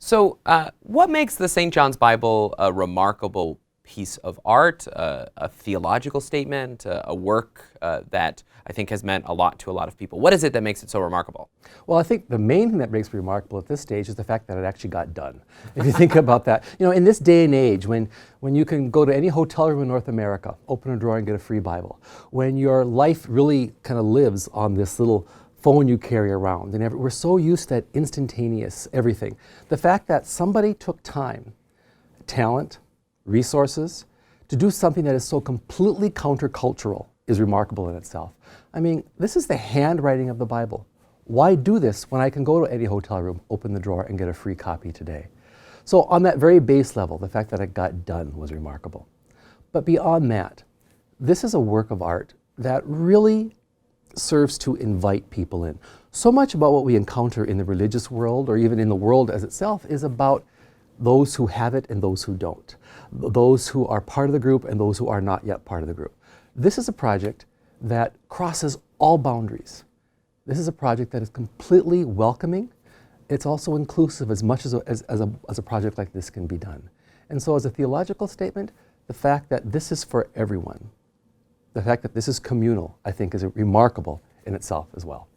So, what makes the St. John's Bible a remarkable piece of art, a theological statement, a work that I think has meant a lot to a lot of people? What is it that makes it so remarkable? Well, I think the main thing that makes it remarkable at this stage is the fact that it actually got done. If you think about that, in this day and age, when you can go to any hotel room in North America, open a drawer and get a free Bible, when your life really kind of lives on this little phone you carry around, and we're so used to that instantaneous everything. The fact that somebody took time, talent, resources, to do something that is so completely countercultural is remarkable in itself. I mean, this is the handwriting of the Bible. Why do this when I can go to any hotel room, open the drawer, and get a free copy today? So on that very base level, the fact that it got done was remarkable. But beyond that, this is a work of art that really serves to invite people in. So much about what we encounter in the religious world, or even in the world as itself, is about those who have it and those who don't. Those who are part of the group and those who are not yet part of the group. This is a project that crosses all boundaries. This is a project that is completely welcoming. It's also inclusive as much as a project like this can be done. And so as a theological statement, the fact that this is for everyone, the fact that this is communal, I think is remarkable in itself as well.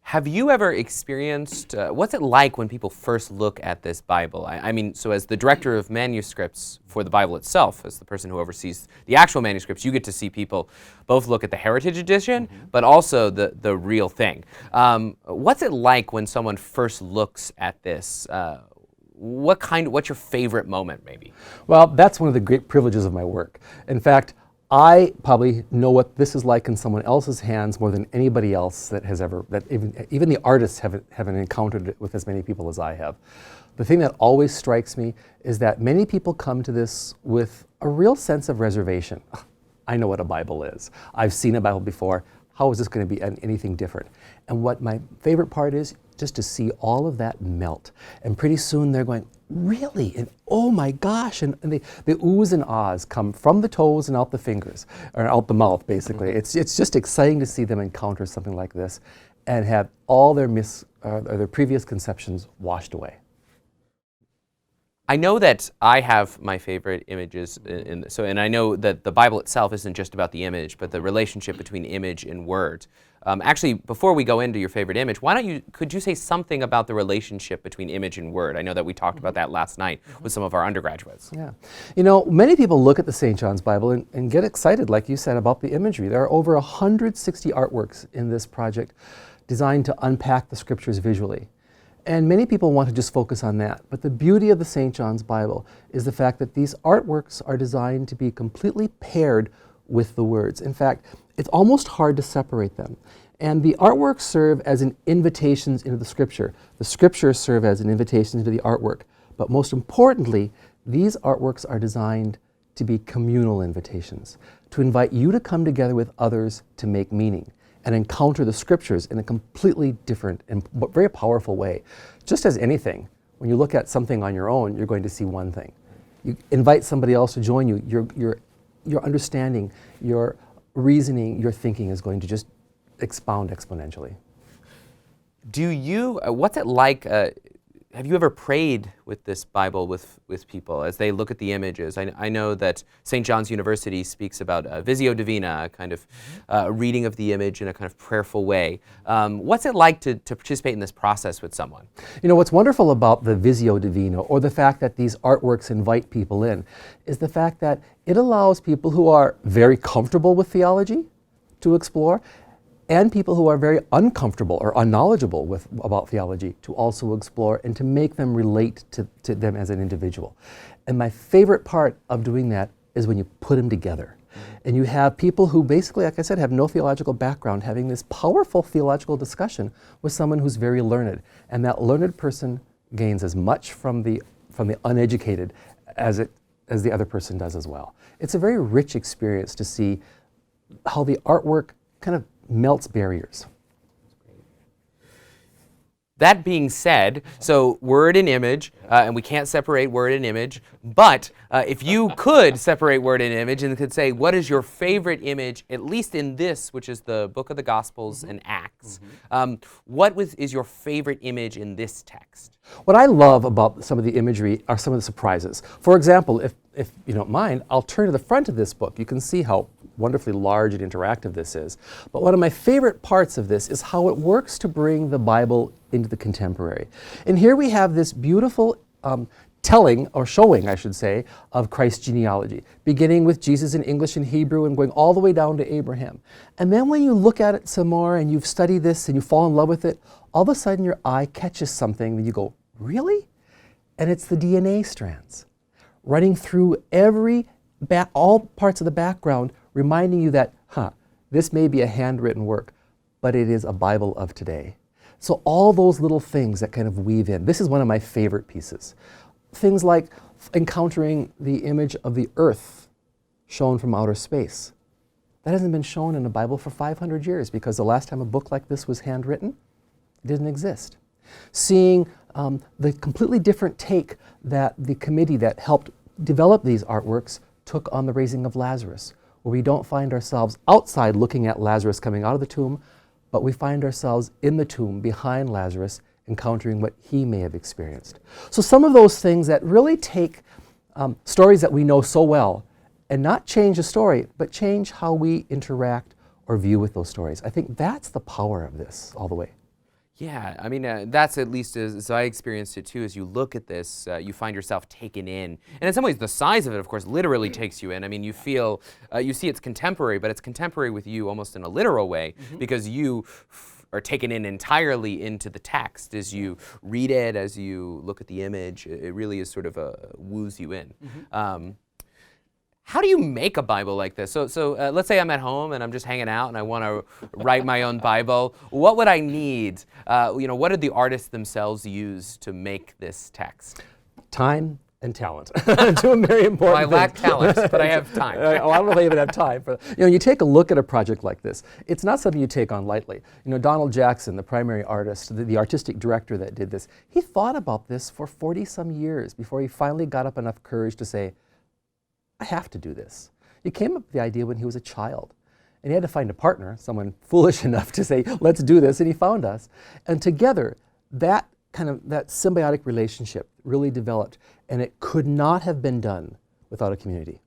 Have you ever experienced, what's it like when people first look at this Bible? I mean, so as the director of manuscripts for the Bible itself, as the person who oversees the actual manuscripts, you get to see people both look at the Heritage Edition, but also the real thing. What's it like when someone first looks at this? What's your favorite moment, maybe? Well, that's one of the great privileges of my work. In fact, I probably know what this is like in someone else's hands more than anybody else that has ever, that even the artists haven't encountered it with as many people as I have. The thing that always strikes me is that many people come to this with a real sense of reservation. I know what a Bible is. I've seen a Bible before. How is this going to be anything different? And what my favorite part is, just to see all of that melt. And pretty soon they're going, really? And oh my gosh, and the oohs and ahs come from the toes and out the fingers, or out the mouth, basically. It's just exciting to see them encounter something like this and have all their their previous conceptions washed away. I know that I have my favorite images, and I know that the Bible itself isn't just about the image, but the relationship between image and word. Actually, before we go into your favorite image, could you say something about the relationship between image and word? I know that we talked about that last night with some of our undergraduates. Yeah. Many people look at the St. John's Bible and get excited, like you said, about the imagery. There are over 160 artworks in this project designed to unpack the scriptures visually. And many people want to just focus on that. But the beauty of the St. John's Bible is the fact that these artworks are designed to be completely paired with the words. In fact, it's almost hard to separate them. And the artworks serve as an invitations into the scripture. The scriptures serve as an invitation into the artwork. But most importantly, these artworks are designed to be communal invitations, to invite you to come together with others to make meaning and encounter the scriptures in a completely different and very powerful way. Just as anything, when you look at something on your own, you're going to see one thing. You invite somebody else to join you, your understanding, your reasoning, your thinking is going to just expound exponentially. What's it like, have you ever prayed with this Bible with people as they look at the images? I know that St. John's University speaks about Visio Divina, a kind of reading of the image in a kind of prayerful way. What's it like to participate in this process with someone? What's wonderful about the Visio Divina, or the fact that these artworks invite people in, is the fact that it allows people who are very comfortable with theology to explore, and people who are very uncomfortable or unknowledgeable about theology to also explore and to make them relate to them as an individual. And my favorite part of doing that is when you put them together. And you have people who basically, like I said, have no theological background having this powerful theological discussion with someone who's very learned. And that learned person gains as much from the uneducated as the other person does as well. It's a very rich experience to see how the artwork kind of melts barriers. That being said, so word and image, and we can't separate word and image, but if you could separate word and image and could say, what is your favorite image, at least in this, which is the book of the Gospels and Acts, what is your favorite image in this text? What I love about some of the imagery are some of the surprises. For example, if you don't mind, I'll turn to the front of this book. You can see how wonderfully large and interactive this is. But one of my favorite parts of this is how it works to bring the Bible into the contemporary. And here we have this beautiful telling, or showing, I should say, of Christ's genealogy, beginning with Jesus in English and Hebrew and going all the way down to Abraham. And then when you look at it some more and you've studied this and you fall in love with it, all of a sudden your eye catches something and you go, really? And it's the DNA strands running through all parts of the background, reminding you that, this may be a handwritten work, but it is a Bible of today. So all those little things that kind of weave in. This is one of my favorite pieces. Things like encountering the image of the earth shown from outer space. That hasn't been shown in the Bible for 500 years because the last time a book like this was handwritten, it didn't exist. Seeing the completely different take that the committee that helped develop these artworks took on the raising of Lazarus, where we don't find ourselves outside looking at Lazarus coming out of the tomb, but we find ourselves in the tomb behind Lazarus, encountering what he may have experienced. So some of those things that really take stories that we know so well and not change the story, but change how we interact or view with those stories. I think that's the power of this all the way. Yeah, I mean, that's at least as I experienced it too. As you look at this, you find yourself taken in. And in some ways, the size of it, of course, literally takes you in. I mean, you feel, you see it's contemporary, but it's contemporary with you almost in a literal way, because you are taken in entirely into the text. As you read it, as you look at the image, it really is sort of woos you in. How do you make a Bible like this? So let's say I'm at home and I'm just hanging out and I want to write my own Bible. What would I need? What did the artists themselves use to make this text? Time and talent. Two very important well, I lack talent, but I have time. I don't know if I even have time. You take a look at a project like this, it's not something you take on lightly. Donald Jackson, the primary artist, the artistic director that did this, he thought about this for 40-some years before he finally got up enough courage to say, I have to do this. He came up with the idea when he was a child. And he had to find a partner, someone foolish enough to say, let's do this, and he found us. And together, that symbiotic relationship really developed, and it could not have been done without a community.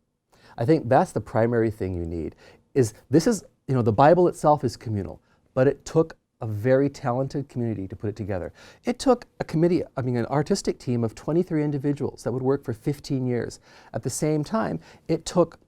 I think that's the primary thing you need. The Bible itself is communal, but it took a very talented community to put it together. It took an artistic team of 23 individuals that would work for 15 years. At the same time, it took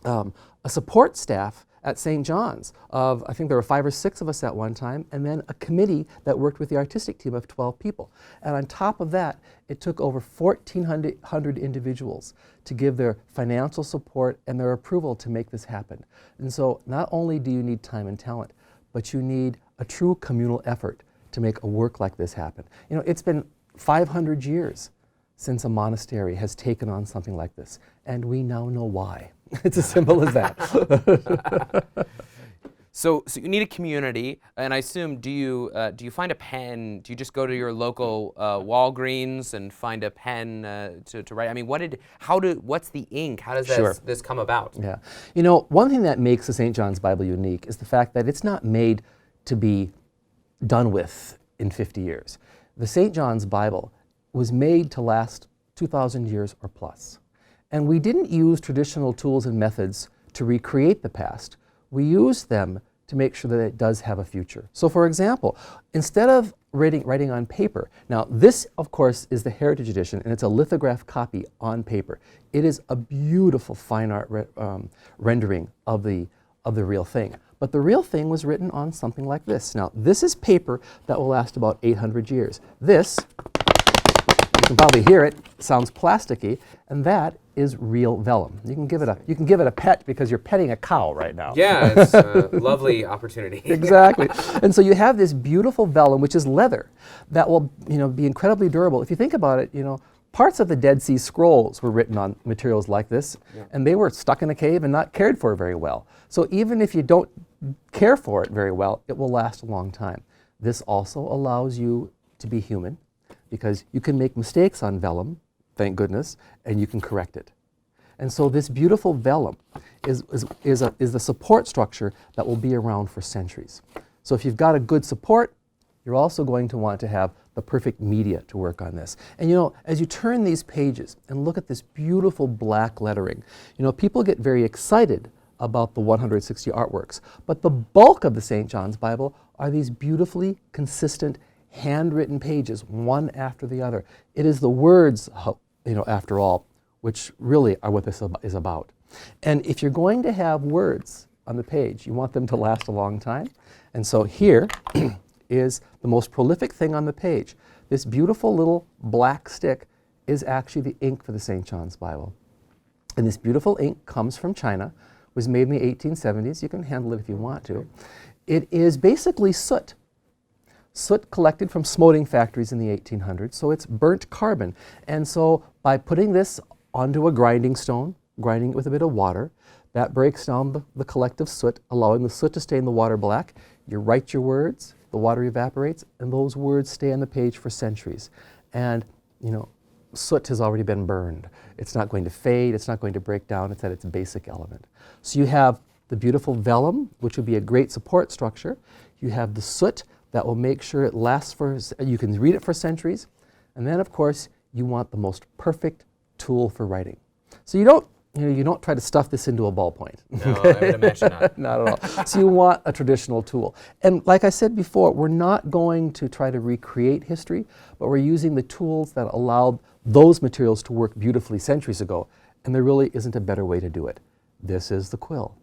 a support staff at St. John's of, I think there were 5 or 6 of us at one time, and then a committee that worked with the artistic team of 12 people. And on top of that, it took over 1,400 individuals to give their financial support and their approval to make this happen. And so not only do you need time and talent, but you need a true communal effort to make a work like this happen. It's been 500 years since a monastery has taken on something like this, and we now know why. It's as simple as that. So you need a community, and I assume, do you find a pen? Do you just go to your local Walgreens and find a pen to write? I mean, what's the ink? How does this come about? Yeah, one thing that makes the St. John's Bible unique is the fact that it's not made to be done with in 50 years. The St. John's Bible was made to last 2,000 years or plus. And we didn't use traditional tools and methods to recreate the past. We used them to make sure that it does have a future. So for example, instead of writing on paper, now this of course is the Heritage Edition, and it's a lithograph copy on paper. It is a beautiful fine art rendering of the real thing. But the real thing was written on something like this. Now this is paper that will last about 800 years. This, you can probably hear it, sounds plasticky, and that is real vellum. You can give it a pet because you're petting a cow right now. Yeah, it's a lovely opportunity. Exactly. And so you have this beautiful vellum, which is leather, that will be incredibly durable. If you think about it, parts of the Dead Sea Scrolls were written on materials like this, and they were stuck in a cave and not cared for very well. So even if you don't care for it very well, it will last a long time. This also allows you to be human, because you can make mistakes on vellum, thank goodness, and you can correct it. And so this beautiful vellum is the support structure that will be around for centuries. So if you've got a good support, you're also going to want to have the perfect media to work on this. And you know, as you turn these pages and look at this beautiful black lettering, you know, people get very excited about the 160 artworks, but the bulk of the St. John's Bible are these beautifully consistent handwritten pages, one after the other. It is the words, you know, after all, which really are what this is about. And if you're going to have words on the page, you want them to last a long time. And so here is the most prolific thing on the page. This beautiful little black stick is actually the ink for the St. John's Bible. And this beautiful ink comes from China, was made in the 1870s. You can handle it if you want to. It is basically soot. Soot collected from smoting factories in the 1800s, so it's burnt carbon. And so by putting this onto a grinding stone, grinding it with a bit of water, that breaks down the collective soot, allowing the soot to stay in the water black. You write your words, the water evaporates, and those words stay on the page for centuries. And, you know, soot has already been burned. It's not going to fade, it's not going to break down, it's at its basic element. So you have the beautiful vellum, which would be a great support structure. You have the soot that will make sure it lasts for, you can read it for centuries. And then, of course, you want the most perfect tool for writing. So you don't try to stuff this into a ballpoint. No, I would imagine not. Not at all. So you want a traditional tool. And like I said before, we're not going to try to recreate history, but we're using the tools that allowed those materials to work beautifully centuries ago. And there really isn't a better way to do it. This is the quill.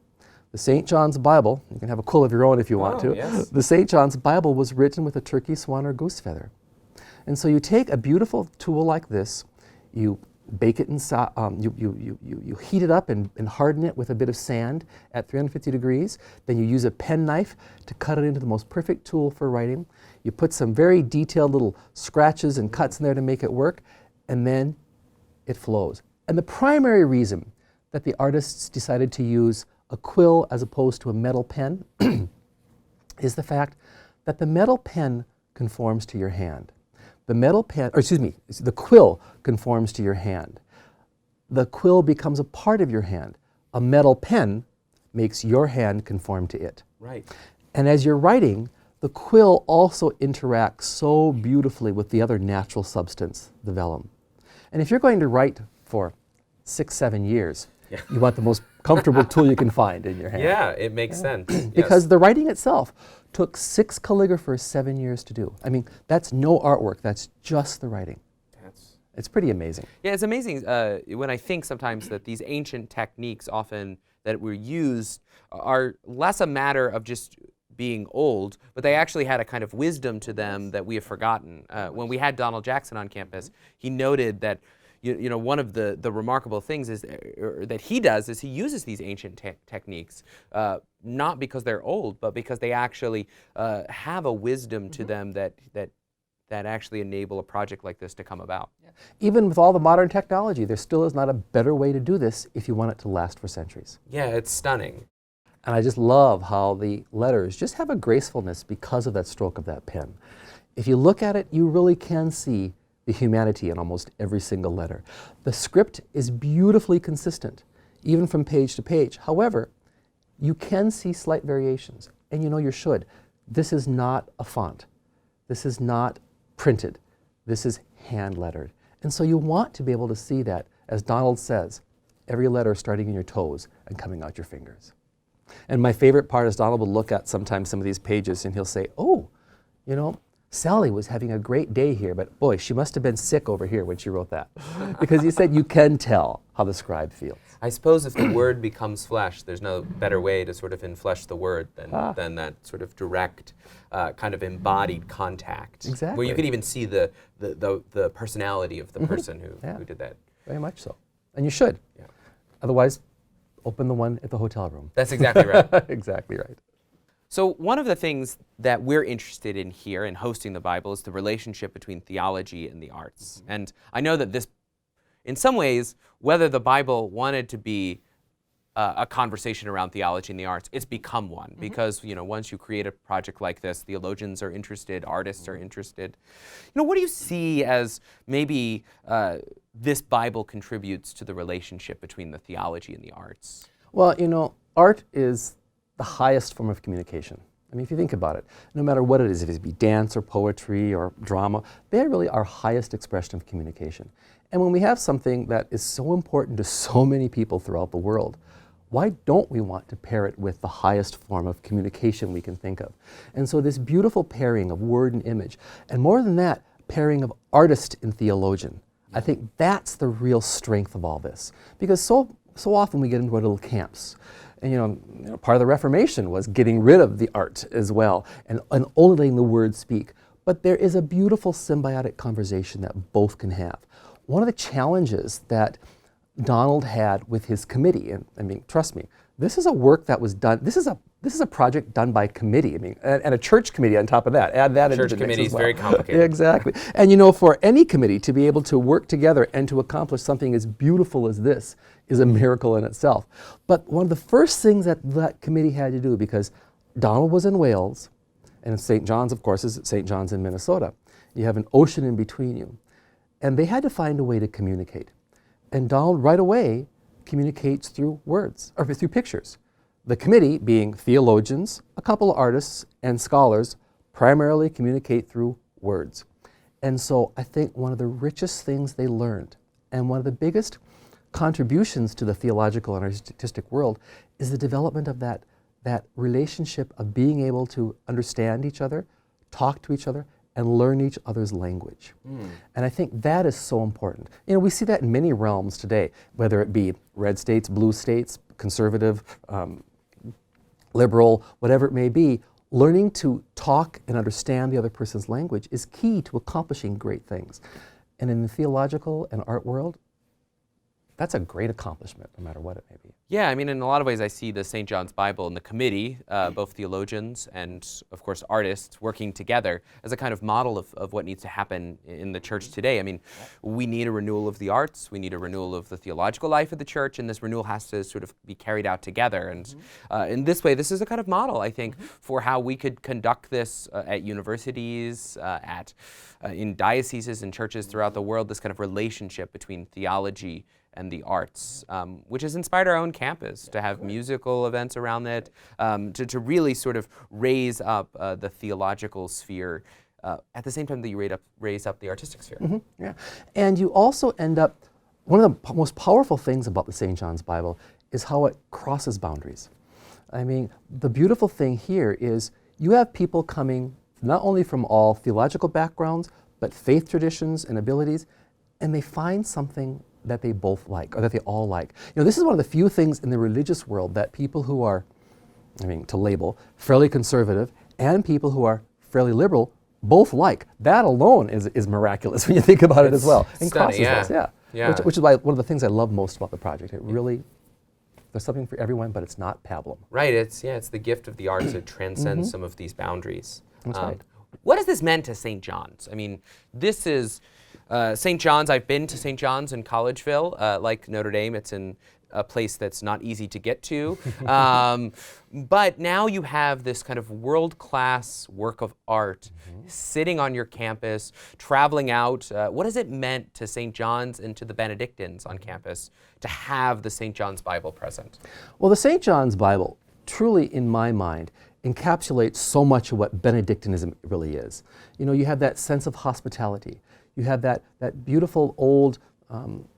The St. John's Bible, you can have a quill of your own if you want to. Yes. The St. John's Bible was written with a turkey, swan, or goose feather. And so you take a beautiful tool like this, you bake it inside, you heat it up and harden it with a bit of sand at 350 degrees. Then you use a pen knife to cut it into the most perfect tool for writing. You put some very detailed little scratches and cuts in there to make it work, and then it flows. And the primary reason that the artists decided to use a quill as opposed to a metal pen is the fact that the metal pen conforms to your hand. The metal pen, or excuse me, the quill conforms to your hand. The quill becomes a part of your hand. A metal pen makes your hand conform to it. Right. And as you're writing, the quill also interacts so beautifully with the other natural substance, the vellum. And if you're going to write for 6-7 years, you want the most comfortable tool you can find in your hand. Yeah, it makes sense. Because the writing itself took 6 calligraphers 7 years to do. I mean, that's no artwork, that's just the writing. It's pretty amazing. Yeah, it's amazing when I think sometimes that these ancient techniques often that were used are less a matter of just being old, but they actually had a kind of wisdom to them that we have forgotten. When we had Donald Jackson on campus, he noted that you know, one of the remarkable things is that he does is he uses these ancient techniques, not because they're old, but because they actually have a wisdom to them that actually enable a project like this to come about. Yeah. Even with all the modern technology, there still is not a better way to do this if you want it to last for centuries. Yeah, it's stunning. And I just love how the letters just have a gracefulness because of that stroke of that pen. If you look at it, you really can see the humanity in almost every single letter. The script is beautifully consistent, even from page to page. However, you can see slight variations, and you know you should. This is not a font. This is not printed. This is hand lettered. And so you want to be able to see that, as Donald says, every letter starting in your toes and coming out your fingers. And my favorite part is Donald will look at sometimes some of these pages and he'll say, oh, you know, Sally was having a great day here, but boy, she must have been sick over here when she wrote that. Because he said you can tell how the scribe feels. I suppose if the word becomes flesh, there's no better way to sort of inflesh the word than that sort of direct, kind of embodied contact. Exactly. Where you can even see the personality of the person who did that. Very much so. And you should. Yeah. Otherwise, open the one at the hotel room. That's exactly right. Exactly right. So one of the things that we're interested in here in hosting the Bible is the relationship between theology and the arts. And I know that this, in some ways, whether the Bible wanted to be a conversation around theology and the arts. It's become one because, once you create a project like this, theologians are interested, artists are interested. What do you see as maybe this Bible contributes to the relationship between the theology and the arts? Well, art is the highest form of communication. I mean, if you think about it, no matter what it is, if it be dance or poetry or drama, they really are highest expression of communication. And when we have something that is so important to so many people throughout the world, why don't we want to pair it with the highest form of communication we can think of? And so this beautiful pairing of word and image, and more than that, pairing of artist and theologian, I think that's the real strength of all this. Because so often we get into our little camps. And part of the Reformation was getting rid of the art as well, and only letting the word speak. But there is a beautiful symbiotic conversation that both can have. One of the challenges that Donald had with his committee, and I mean, trust me, this is a work that was done, this is a project done by committee, and a church committee on top of that. Add that into the mix as well. Church committee is very complicated. Exactly. And for any committee to be able to work together and to accomplish something as beautiful as this is a miracle in itself. But one of the first things that committee had to do, because Donald was in Wales, and St. John's, of course, is St. John's in Minnesota. You have an ocean in between you. And they had to find a way to communicate. And Donald right away communicates through words, or through pictures. The committee, being theologians, a couple of artists, and scholars, primarily communicate through words. And so I think one of the richest things they learned, and one of the biggest contributions to the theological and artistic world, is the development of that relationship of being able to understand each other, talk to each other, and learn each other's language. And I think that is so important. We see that in many realms today, whether it be red states, blue states, conservative, liberal, whatever it may be. Learning to talk and understand the other person's language is key to accomplishing great things. And in the theological and art world, that's a great accomplishment, no matter what it may be. Yeah, in a lot of ways I see the St. John's Bible and the committee, both theologians and, of course, artists working together as a kind of model of what needs to happen in the church today. We need a renewal of the arts, we need a renewal of the theological life of the church, and this renewal has to sort of be carried out together. And in this way, this is a kind of model, I think, for how we could conduct this at universities, in dioceses and churches throughout the world, this kind of relationship between theology and the arts, which has inspired our own campus to have musical events around it, to really sort of raise up the theological sphere at the same time that you raise up the artistic sphere. Yeah, and you also end up, one of the most powerful things about the St. John's Bible is how it crosses boundaries. The beautiful thing here is you have people coming not only from all theological backgrounds, but faith traditions and abilities, and they find something that they both like, or that they all like. This is one of the few things in the religious world that people who are, to label, fairly conservative, and people who are fairly liberal both like. That alone is miraculous when you think about it as well. And stunning, crosses those, yeah. Which is why one of the things I love most about the project. It really, there's something for everyone, but it's not pablum. Right, it's the gift of the arts that transcends some of these boundaries. That's right. What has this meant to St. John's? This is St. John's. I've been to St. John's in Collegeville. Like Notre Dame, it's in a place that's not easy to get to. But now you have this kind of world-class work of art sitting on your campus, traveling out. What has it meant to St. John's and to the Benedictines on campus to have the St. John's Bible present? Well, the St. John's Bible, truly in my mind, encapsulates so much of what Benedictinism really is. You have that sense of hospitality. You have that beautiful old kind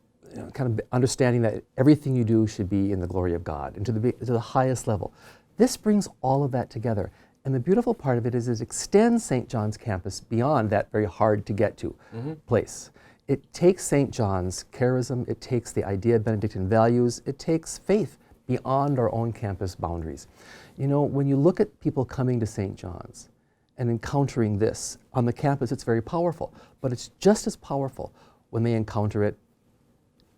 of understanding that everything you do should be in the glory of God and to the highest level. This brings all of that together. And the beautiful part of it is it extends St. John's campus beyond that very hard to get to place. It takes St. John's charism, it takes the idea of Benedictine values, it takes faith beyond our own campus boundaries. When you look at people coming to St. John's and encountering this on the campus, it's very powerful. But it's just as powerful when they encounter it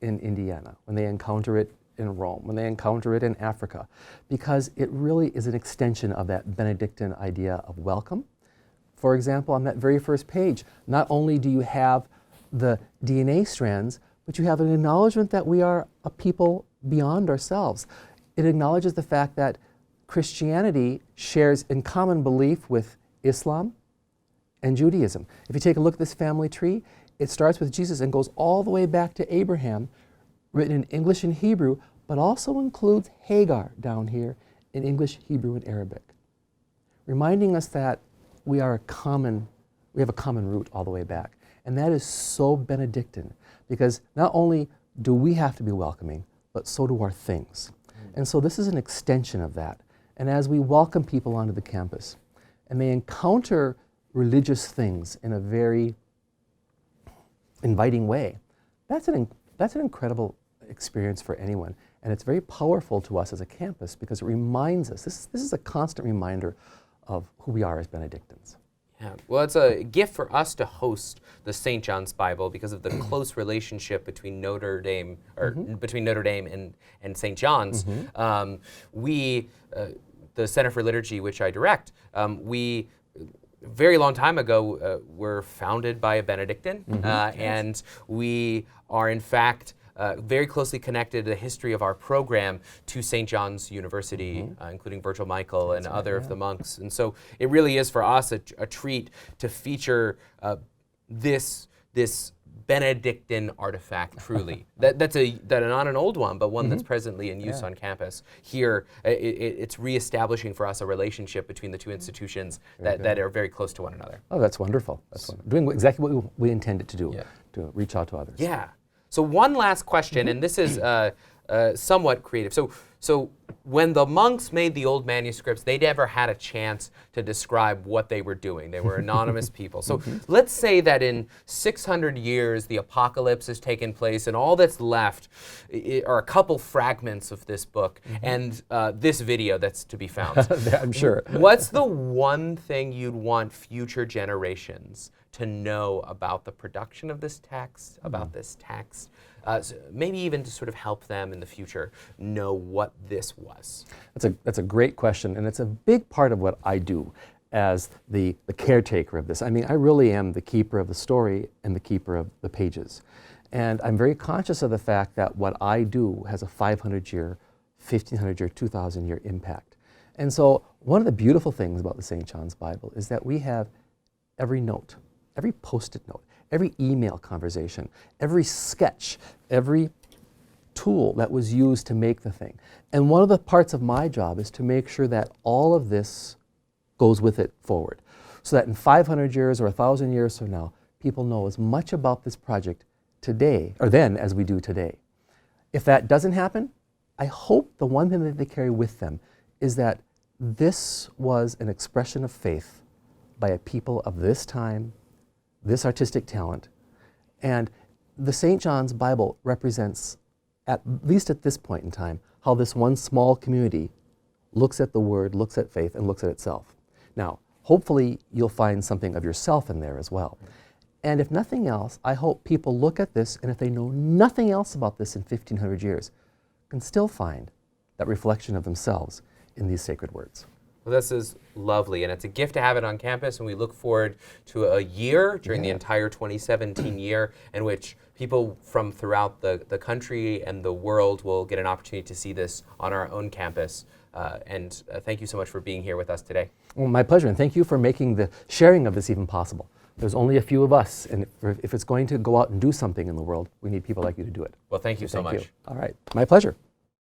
in Indiana, when they encounter it in Rome, when they encounter it in Africa, because it really is an extension of that Benedictine idea of welcome. For example, on that very first page, not only do you have the DNA strands, but you have an acknowledgement that we are a people beyond ourselves. it acknowledges the fact that Christianity shares in common belief with Islam and Judaism. If you take a look at this family tree, it starts with Jesus and goes all the way back to Abraham, written in English and Hebrew, but also includes Hagar down here in English, Hebrew, and Arabic, reminding us that we have a common root all the way back. And that is so Benedictine, because not only do we have to be welcoming, but so do our things. And so this is an extension of that. And as we welcome people onto the campus, and they encounter religious things in a very inviting way, that's an incredible experience for anyone. And it's very powerful to us as a campus because it reminds us, this is a constant reminder of who we are as Benedictines. Yeah. Well, it's a gift for us to host the St. John's Bible because of the close relationship between Notre Dame, between Notre Dame and St. John's. The Center for Liturgy, which I direct, we very long time ago were founded by a Benedictine, and we are in fact very closely connected to the history of our program to St. John's University, including Virgil Michael and other of the monks. And so it really is for us a treat to feature this Benedictine artifact, truly. That's not an old one, but one that's presently in use on campus. Here, it's reestablishing for us a relationship between the two institutions that are very close to one another. Oh, that's wonderful. That's wonderful. Doing exactly what we intended to do, to reach out to others. Yeah. So one last question, and this is somewhat creative. So when the monks made the old manuscripts, they never had a chance to describe what they were doing. They were anonymous people. So let's say that in 600 years, the apocalypse has taken place, and all that's left are a couple fragments of this book and this video that's to be found. I'm sure. What's the one thing you'd want future generations to know about the production of this text, about this text, so maybe even to sort of help them in the future know what this was? That's a great question, and it's a big part of what I do as the caretaker of this. I mean, I really am the keeper of the story and the keeper of the pages. And I'm very conscious of the fact that what I do has a 500-year, 1,500-year, 2,000-year impact. And so one of the beautiful things about the St. John's Bible is that we have every note, every post-it note, every email conversation, every sketch, every tool that was used to make the thing. And one of the parts of my job is to make sure that all of this goes with it forward, so that in 500 years or 1,000 years from now, people know as much about this project today, or then, as we do today. If that doesn't happen, I hope the one thing that they carry with them is that this was an expression of faith by a people of this time, this artistic talent, and the St. John's Bible represents, at least at this point in time, how this one small community looks at the Word, looks at faith, and looks at itself. Now, hopefully you'll find something of yourself in there as well. And if nothing else, I hope people look at this, and if they know nothing else about this in 1,500 years, can still find that reflection of themselves in these sacred words. Well, this is lovely, and it's a gift to have it on campus, and we look forward to a year during the entire 2017 year in which people from throughout the country and the world will get an opportunity to see this on our own campus. And thank you so much for being here with us today. Well, my pleasure, and thank you for making the sharing of this even possible. There's only a few of us, and if it's going to go out and do something in the world, we need people like you to do it. Well, thank you so much. All right, my pleasure.